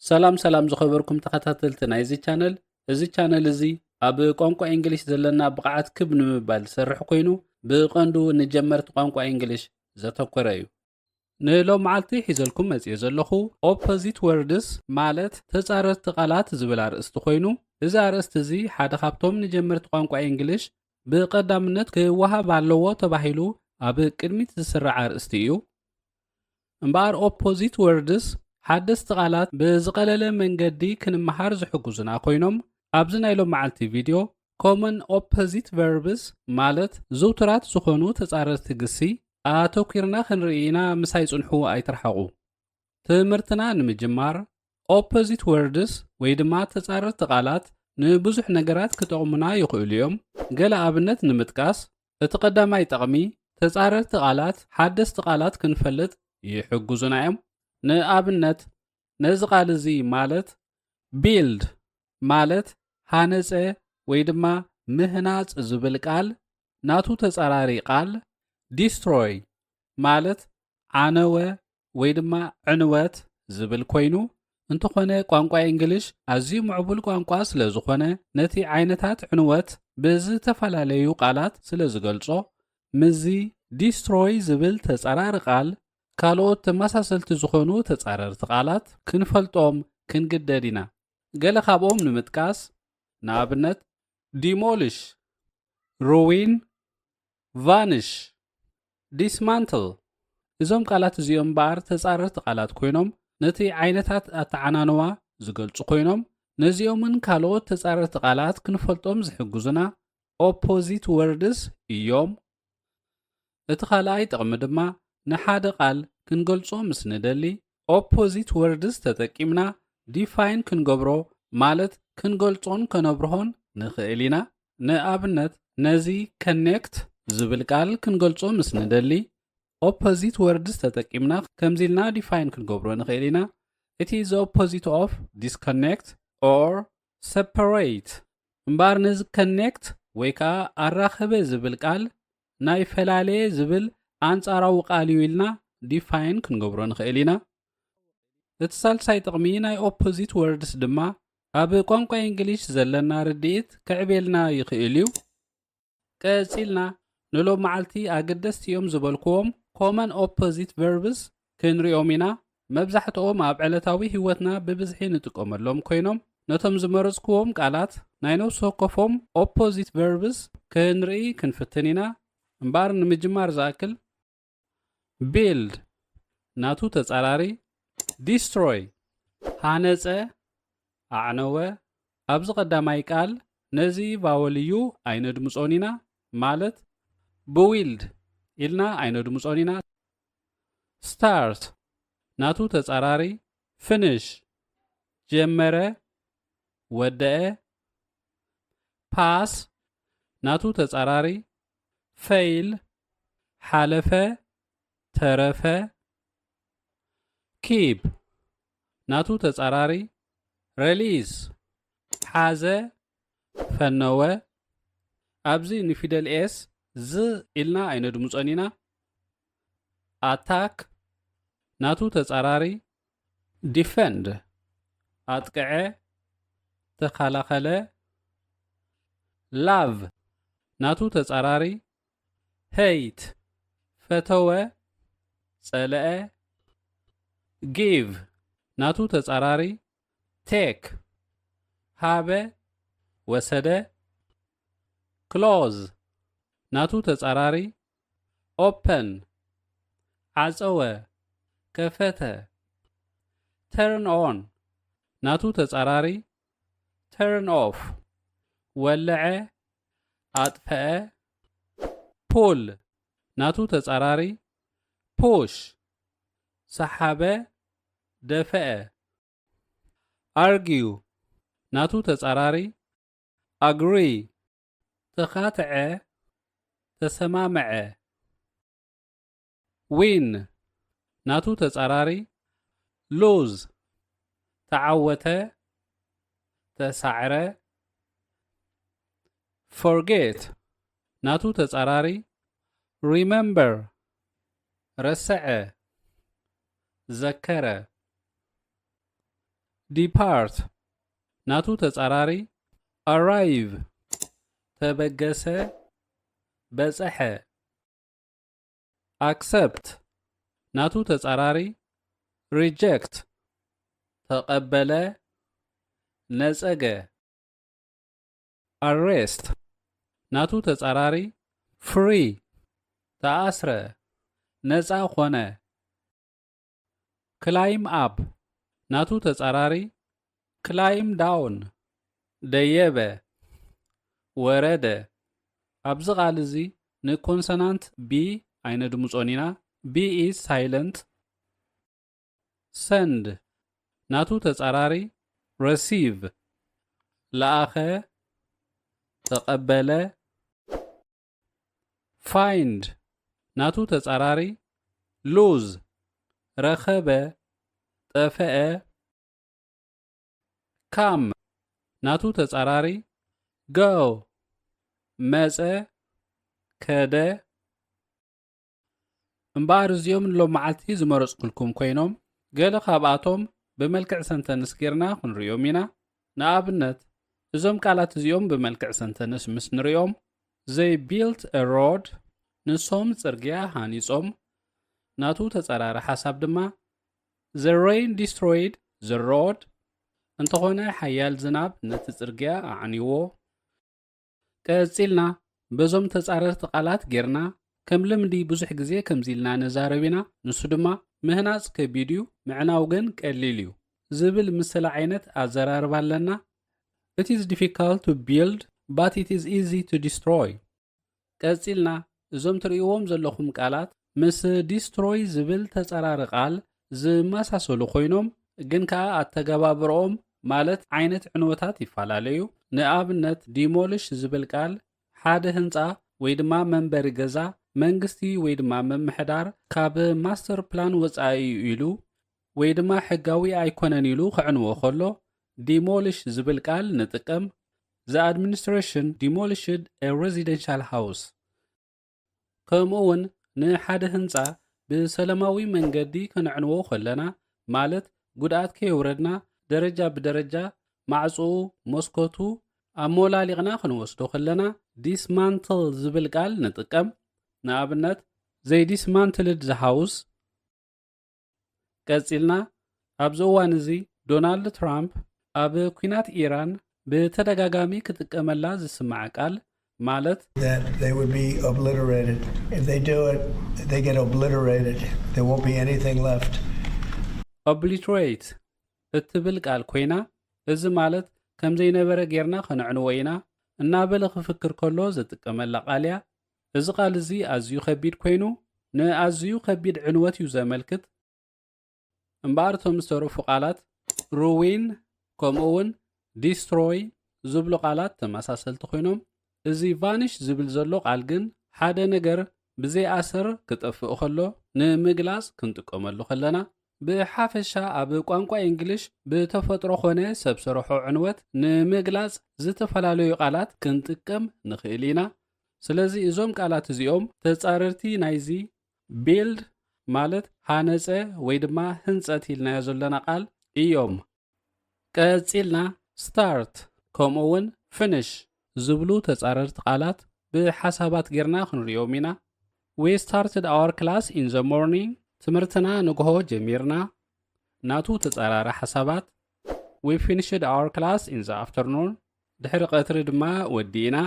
ሰላም ዝኸበርኩም ተኸታተልቲ ናይዚ ቻነል እዚ ቻነል እዚ ኣብ ቋንቋ እንግሊሽ ዘለና ብቕዓት ክብ ንምባል ዝሰርሕ ኮይኑ ብቐንዱ ንጀመርቲ ቋንቋ እንግሊሽ ዘተኮረ እዩ። ንሎም መዓልቲ ሒዘልኩም መጽእ ዘለኹ ኦፖዚት ወርድስ ማለት ተጻረርቲ ቃላት ዝብል ኣርእስቲ ኮይኑ እዚ ኣርእስቲ እዚ ሓደ ካብቶም ንጀመርቲ ቋንቋ እንግሊሽ ብቐዳምነት ክወሃብ ኣለዎ ተባሂሉ ኣብ ቅድሚት ዝስራዕ ኣርእስቲ እዩ። እምበኣር ኦፖዚት ወርድስ ሓደስቲ ቃላት ብዝቐለለ መንገዲ ክንመሃር ዝሕግዙና ኮይኖም ኣብዚ ናይ ሎም መዓልቲ ቪድዮ ኮመን ኦፖዚት ቨርብስ ማለት ዝውትራት ዝኾኑ ተጻረርቲ ግሲ ኣተኲርና ክንርኢና ምሳይ ጽንሑ ኣይትርሐቑ። ትምህርትና ንምጅማር ኦፖዚት ወርድስ ወይ ድማ ተጻረርቲ ቃላት ንብዙሕ ነገራት ክጠቕሙና ይኽእሉ እዮም። ገለ ኣብነት ንምጥቃስ እቲ ቀዳማይ ጠቕሚ ተጻረርቲ ቃላት ሓደስቲ ቃላት ክንፈልጥ ይሕግዙና እዮም። ንኣብነት ነዚ ቃል እዚ ማለት ቢልድ ማለት ሃነፀ ወይ ድማ ምህናፅ ዝብል ቃል ናቱ ተጻራሪ ቃል ዲስትሮይ ማለት ዓነወ ወይ ድማ ዕንወት ዝብል ኮይኑ እንተኾነ ቋንቋ እንግሊሽ ኣዝዩ ምዕቡል ቋንቋ ስለ ዝኾነ ነቲ ዓይነታት ዕንወት ብዝተፈላለዩ ቃላት ስለ ዝገልጾ ምዚ ዲስትሮይ ዝብል ተጻራሪ ቃል ካልኦት ተመሳሰልቲ ዝኾኑ ተጻረርቲ ቃላት ክንፈልጦም ክንግደድ ኢና። ገለ ካብኦም ንምጥቃስ ንኣብነት ዲሞሊሽ፣ ሩዊን፣ ቫኒሽ፣ ዲስማንትል እዞም ቃላት እዚኦም እምበኣር ተጻረርቲ ቃላት ኮይኖም ነቲ ዓይነታት ኣተዓናንዋ ዝገልጹ ኮይኖም ነዚኦምን ካልኦት ተጻረርቲ ቃላት ክንፈልጦም ዝሕግዙና ኦፖዚት ወርድስ እዮም። እቲ ካልኣይ ጥቕሚ ድማ ንሓደ ቃል ክንገልጾ ምስ ንደሊ ኦፖዚት ወርድስ ተጠቂምና ዲፋይን ክንገብሮ ማለት ክንገልጾን ከነብርሆን ንኽእል ኢና። ንኣብነት ነዚ ከኔክት ዝብል ቃል ክንገልጾ ምስ ንደሊ ኦፖዚት ወርድስ ተጠቂምና ከምዚልና ዲፋይን ክንገብሮ ንኽእል ኢና። እቲ ዘ ኦፖዚት ኦፍ ዲስኮኔክት ኦር ሰፐሬት እምበኣር ነዚ ከኔክት ወይ ከዓ ኣራኸበ ዝብል ቃል ናይ ፈላለየ ዝብል ኣንጻራዊ ቃል እዩ ኢልና ዲፋይን ክንገብሮ ንኽእል ኢና። እቲ ሳልሳይ ጥቕሚ ናይ ኦፖዚት ወርድስ ድማ ኣብ ቋንቋ እንግሊሽ ዘለና ርድኢት ክዕብየልና ይኽእል እዩ። ቀፂልና ንሎም መዓልቲ ኣገደስቲ እዮም ዝበልክዎም ኮመን ኦፖዚት ቨርብስ ክንሪኦም ኢና። መብዛሕትኦም ኣብ ዕለታዊ ህይወትና ብብዝሒ ንጥቀመሎም ኮይኖም ነቶም ዝመረጽክዎም ቃላት ናይ ነፍሲ ወከፎም ኦፖዚት ቨርብስ ክንርኢ ክንፍትን ኢና። እምበኣር ንምጅማር ዝኣክል ቢልድ ናቱ ተጻራሪ ዲስትሮይ ሃነፀ ኣዕነወ። ኣብዚ ቀዳማይ ቃል ነዚ ቫወል እዩ ኣይነድምጾን ኢና ማለት ብዊልድ ኢልና ኣይነድምጾን ኢና። ስታርት ናቱ ተጻራሪ ፊኒሽ ጀመረ ወደአ። ፓስ ናቱ ተጻራሪ ፌይል ሓለፈ ተረፈ። ኪፕ ናቱ ተጻራሪ ሬሊዝ ሓዘ ፈነወ። ኣብዚ ንፊደል ኤስ ዝ ኢልና ኣይነድምጾን ኢና። ኣታክ ናቱ ተጻራሪ ዲፈንድ ኣጥቅዐ ተኸላኸለ። ላቭ ናቱ ተጻራሪ ሄይት ፈተወ ጸልአ። ጊቭ ናቱ ተጻራሪ ቴክ ሃበ ወሰደ። ክሎዝ ናቱ ተጻራሪ ኦፐን ዓፀወ ከፈተ። ተርን ኦን ናቱ ተጻራሪ ተርን ኦፍ ወለዐ ኣጥፍአ። ፑል ናቱ ተጻራሪ ፑሽ ሰሓበ ደፈአ። ኣርጊው ናቱ ተጻራሪ ኣግሪ ተኻትዐ ተሰማመዐ። ዊን ናቱ ተጻራሪ ሉዝ ተዓወተ ተሳዕረ። ፎርጌት ናቱ ተጻራሪ ሪሜምበር ረሰዐ ዘከረ። depart ናቱ ተጻራሪ arrive ተበገሰ በጽሐ accept ናቱ ተጻራሪ reject ተቀበለ ነጸገ arrest ናቱ ተጻራሪ free ተአስረ ነጻ ኾነ climb up ናቱ ተጻራሪ climb down ደየበ ወረደ ኣብዚ ቃል እዚ ንኮንሶናንት ቢ ኣይነድምፆን ኢና b is silent send ናቱ ተጻራሪ receive ለኣኸ ተቀበለ find ናቱ ተጻራሪ lose ረኸበ ጠፈአ come ናቱ ተጻራሪ go መጸ ከደ እምበኣር እዚኦም ሎም መዓልቲ ዝመረፅኩልኩም ኮይኖም ገለ ካብኣቶም ብመልክዕ ሰንተንስ ጌርና ክንሪኦም ኢና ንኣብነት እዞም ቃላት እዚኦም ብመልክዕ ሰንተንስ ምስ ንሪኦም they built a road ንሶም ጽርግያ ሃኒጾም ናቱ ተጻራሪ ሓሳብ ድማ the rain destroyed the road እንተኾነ ሓያል ዝናብ ነቲ ጽርግያ ኣዕኒዎ ቀፂልና በዞም ተጻረርቲ ቃላት ጌርና ከም ልምዲ ብዙሕ ግዜ ከምዚ ኢልና ነዛረብ ኢና ንሱ ድማ ምህናፅ ከቢድ እዩ ምዕናው ግን ቀሊል እዩ ዝብል ምስለ ዓይነት ኣዘራርባ ኣለና it is difficult to build but it is easy to destroy ቀፂልና እዞም ትርእይዎም ዘለኹም ቃላት ምስ destroy ዝብል ተጻራሪ ቃል ዝመሳሰሉ ኮይኖም ግን ከዓ ኣተገባብሮኦም ማለት ዓይነት ዕንወታት ይፈላለዩ ንኣብነት ዲሞሊሽ ዝብል ቃል ሓደ ህንፃ ወይ ድማ መንበሪ ገዛ መንግስቲ ወይ ድማ መምሕዳር ካብ ማስተር ፕላን ወፃኢ ኢሉ ወይ ድማ ሕጋዊ ኣይኮነን ኢሉ ክዕንዎ ከሎ ዲሞሊሽ ዝብል ቃል ንጥቀም the administration demolished a residential house ከምኡውን ንሓደ ህንፃ ብሰላማዊ መንገዲ ክንዕንዎ ከለና ማለት ጉድኣት ከየውረድና ደረጃ ብደረጃ ማዕፅኡ መስኮቱ ኣሞላሊቕና ክንወስዶ ከለና dismantle ዝብል ቃል ንጥቀም ንኣብነት they dismantled the house ቀፂልና ኣብዚ እዋን እዚ ዶናልድ ትራምፕ ኣብ ኩናት ኢራን ብተደጋጋሚ ክጥቀመላ ዝስማዕ ቃል ማለት that they would be obliterated if they do it they get obliterated there won't be anything left obliterate እትብል ቃል ኮይና እዚ ማለት ከም ዘይነበረ ጌርና ክንዕንዎ ኢና እናበለ ክፍክር ከሎ ዝጥቀመላ ቃል እያ እዚ ቃል እዚ ኣዝዩ ከቢድ ኮይኑ ንኣዝዩ ከቢድ ዕንወት እዩ ዘመልክት እምበኣር እቶም ዝተረፉ ቃላት ruin ከምኡውን destroy ዝብሉ ቃላት ተመሳሰልቲ ኮይኖም እዚ vanish ዝብል ዘሎ ቃል ግን ሓደ ነገር ብዘይ ኣሰር ክጠፍእ ከሎ ንምግላጽ ክንጥቀመሉ ከለና ብሓፈሻ ኣብ ቋንቋ እንግሊሽ ብተፈጥሮ ኾነ ሰብ ስርሖ ዕንወት ንምግላጽ ዝተፈላለዩ ቃላት ክንጥቀም ንኽእል ኢና ስለዚ እዞም ቃላት እዚኦም ተጻረርቲ ናይዚ build ማለት ሃነፀ ወይ ድማ ህንፀት ኢልናዮ ዘለና ቃል እዮም ቀፂልና start ከምኡውን finish ዝብሉ ተጻረርቲ ቃላት ብሓሳባት ጌርና ክንሪኦም ኢና we started our class in the morning ትምህርትና ንግሆ ጀሚርና ናቱ ተጻራሪ ሓሳባት we finished our class in the afternoon ድሕሪ ቀትሪ ድማ ወዲእና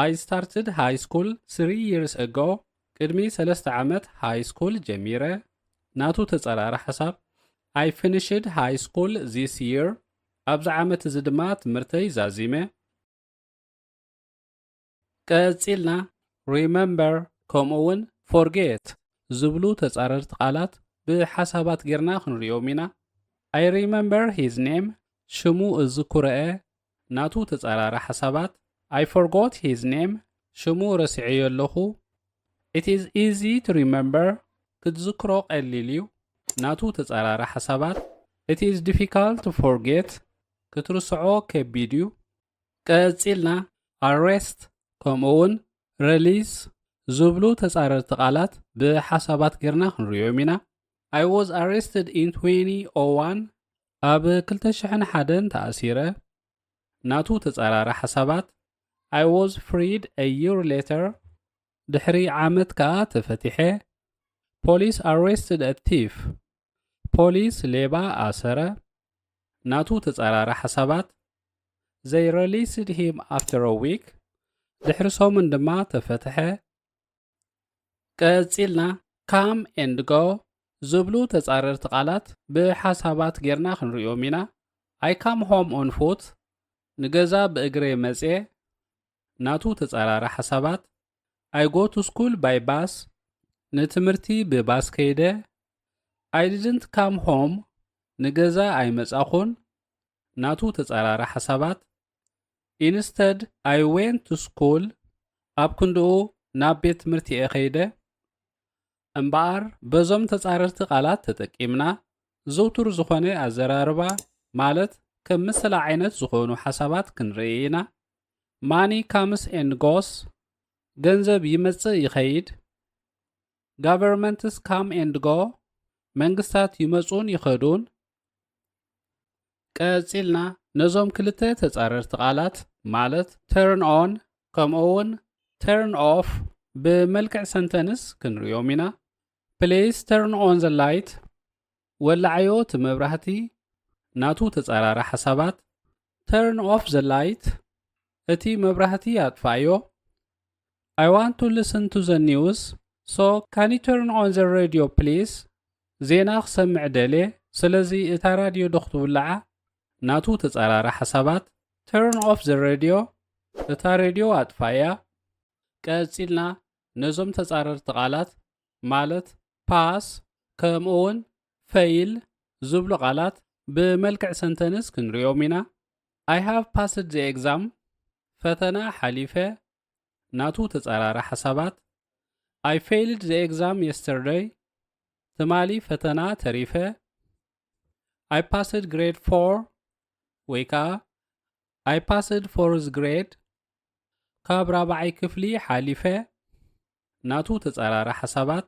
I started high school 3 years ago ቅድሚ 3 ዓመት high school ጀሚረ ናቱ ተጻራሪ ሓሳብ I finished high school this year ኣብዚ ዓመት እዚ ድማ ትምህርተይ ዛዚመ ቀፂልና remember ከምኡውን forget ዝብሉ ተጻረርቲ ቃላት ብሓሳባት ጌርና ክንሪኦም ኢና I remember his name ሽሙ እዝኩረአ ናቱ ተጻራሪ ሓሳባት I forgot his name ሽሙ ረሲዐዮ ኣለኹ It is easy to remember ክትዝክሮ ቀሊል እዩ ናቱ ተጻራሪ ሓሳባት It is difficult to forget ክትርስዖ ከቢድ እዩ ቀፂልና arrest ከምኡውን release ዝብሉ ተጻረርቲ ቃላት ብሓሳባት ጌርና ክንሪኦም ኢና I was arrested in 2001 ኣብ 2001 ተኣሲረ ናቱ ተጻራሪ ሓሳባት I was freed a year later ድሕሪ ዓመት ከዓ ተፈቲሐ Police arrested a thief ፖሊስ ሌባ ኣሰረ ናቱ ተጻራሪ ሓሳባት They released him after a week ድሕሪ ሰሙን ድማ ተፈትሐ ቀፂልና come and go ዝብሉ ተጻረርቲ ቃላት ብሓሳባት ጌርና ክንሪኦም ኢና I come home on foot ንገዛ ብእግሬ መጽ ናቱ ተጻራሪ ሓሳባት I go to school by bus ንትምህርቲ ብባስ ከይደ I didn't come home ንገዛ ኣይመጻኹን ናቱ ተጻራሪ ሓሳባት Instead I went to school ኣብ ክንድኡ ናብ ቤት ትምህርቲ እየ ከይደ እምበኣር በዞም ተጻረርቲ ቃላት ተጠቂምና ዘውትር ዝኾነ ኣዘራርባ ማለት ከም ምስላ ዓይነት ዝኾኑ ሓሳባት ክንርኢ ኢና Money comes and goes ገንዘብ ይመጽእ ይኸይድ Governments come and go መንግስታት ይመጹን ይኸዱን ቀፂልና ነዞም ክልተ ተጻረርቲ ቃላት ማለት turn on ከምኡውን turn off ብመልክዕ ሰንተንስ ክንሪኦም ኢና Please turn on the light ወላዓዮ እቲ መብራህቲ ናቱ ተጻራሪ ሓሳባት turn off the light እቲ መብራህቲ ኣጥፋዮ I want to listen to the news so can you turn on the radio please ዜና ክሰምዕ ደልየ ስለዚ እታ ራድዮ ዶ ክትውልዓ ናቱ ተጻራሪ ሓሳባት turn off the radio እታ ሬድዮ ኣጥፋያ ቀፂልና ነዞም ተጻረርቲ ቃላት ማለት pass ከምኡውን fail ዝብሉ ቃላት ብመልክዕ ሰንተንስ ክንሪኦም ኢና I have passed the exam ፈተና ሓሊፈ ናቱ ተጻራሪ ሓሳባት I failed the exam yesterday ትማሊ ፈተና ተሪፈ I passed grade 4 ወይ ከዓ I passed 4th grade ካብ ራብዓይ ክፍሊ ሓሊፈ ናቱ ተጻራሪ ሓሳባት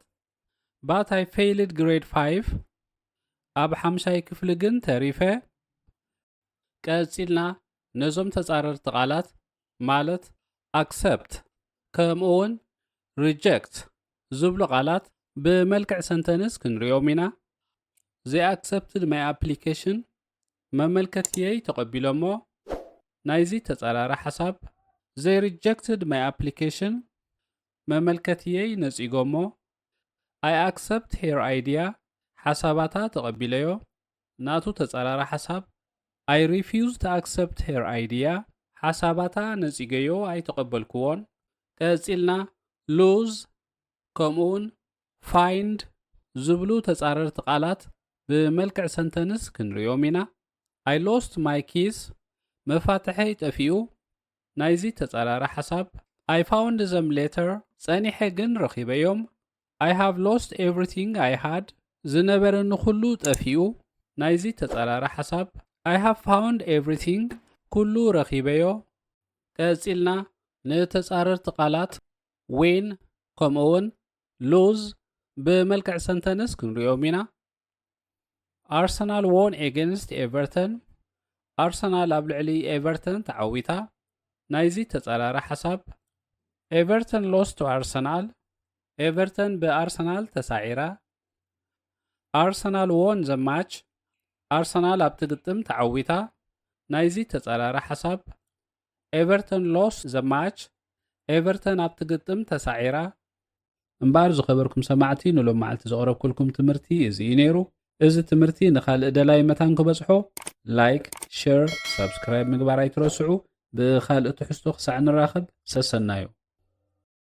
But I failed grade 5 ኣብ ሓምሻይ ክፍሊ ግን ተሪፈ ቀፂልና ነዞም ተጻረርቲ ቃላት ማለት accept ከምኡውን reject ዝብሉ ቃላት ብመልክዕ ሰንተንስ ክንሪኦም ኢና They accepted my application መመልከትየይ ተቐቢሎሞ ናይዚ ተጻራሪ ሓሳብ They rejected my application መመልከትየይ ነጺጎሞ I accept her idea ሓሳባታ ተቐቢለዮ ናቱ ተጻራሪ ሓሳብ I refuse to accept her idea ሓሳባታ ነጺገዮ ኣይተቐበልክዎን ቀፂልና lose ከምኡውን find ዝብሉ ተጻረርቲ ቃላት ብመልክዕ ሰንተንስ ክንሪኦም ኢና I lost my keys መፋትሐይ ጠፊኡ ናይዚ ተጻራሪ ሓሳብ I found them later ጸኒሐ ግን ረኺበዮም I have lost everything I had ዝነበረኒ ኩሉ ጠፊኡ ናይዚ ተጻራሪ ሓሳብ I have found everything ኩሉ ረኺበዮ ቀፂልና ንተጻረርቲ ቃላት win ከምኡውን lose ብመልክዕ ሰንተንስ ክንሪኦም ኢና Arsenal won against Everton Arsenal ኣብ ልዕሊ Everton ተዓዊታ ናይዚ ተጻራሪ ሓሳብ Everton lost to Arsenal Everton ብኣርሰናል ተሳዒራ Arsenal won the match Arsenal ኣብ ትግጥም ተዓዊታ ናይዚ ተጻራሪ ሓሳብ Everton lost the match Everton ኣብ ትግጥም ተሳዒራ እምበር ዝኸበርኩም ሰማዕቲ ንሎም መዓልቲ ዘቕረብኩልኩም ትምህርቲ እዚ ነይሩ እዚ ትምህርቲ ንኻልእ ደላይ መታን ክበጽሖ ላይክ ሼር ሰብስክራይብ ምግባር ኣይትረስዑ ብኻልእ ትሕዝቶ ክሳዕ ንራኸብ ሰሰናዮ